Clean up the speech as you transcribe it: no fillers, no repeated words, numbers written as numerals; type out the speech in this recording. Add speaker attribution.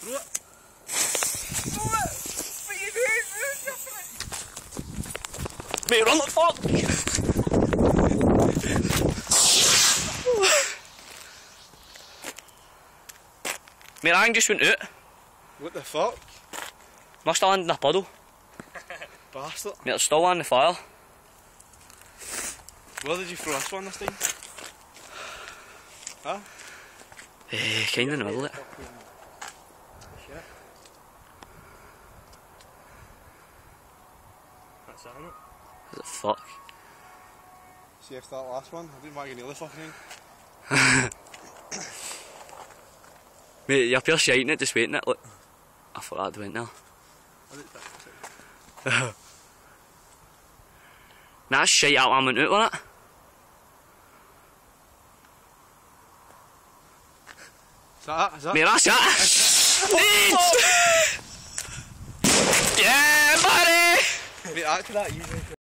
Speaker 1: Throw it. Throw it! What are you doing?
Speaker 2: Mate, run the fuck! Mate, I just went out.
Speaker 1: What the fuck?
Speaker 2: Must have landed in a puddle.
Speaker 1: Bastard.
Speaker 2: Mate, it's still on the fire.
Speaker 1: Where did you throw this one this time? Huh?
Speaker 2: Kinda in the middle of it.
Speaker 1: Shit. That's it, innit?
Speaker 2: Is it fuck?
Speaker 1: See if that last one, I didn't want you nearly fucking in.
Speaker 2: Mate, you're pure shiting it, just waiting it. Look. I thought that went now. Nah, that's shite out I went out, wasn't it?
Speaker 1: Is that it? Is that
Speaker 2: Mate, that's it! Yeah, buddy!
Speaker 1: Mate, act to that, you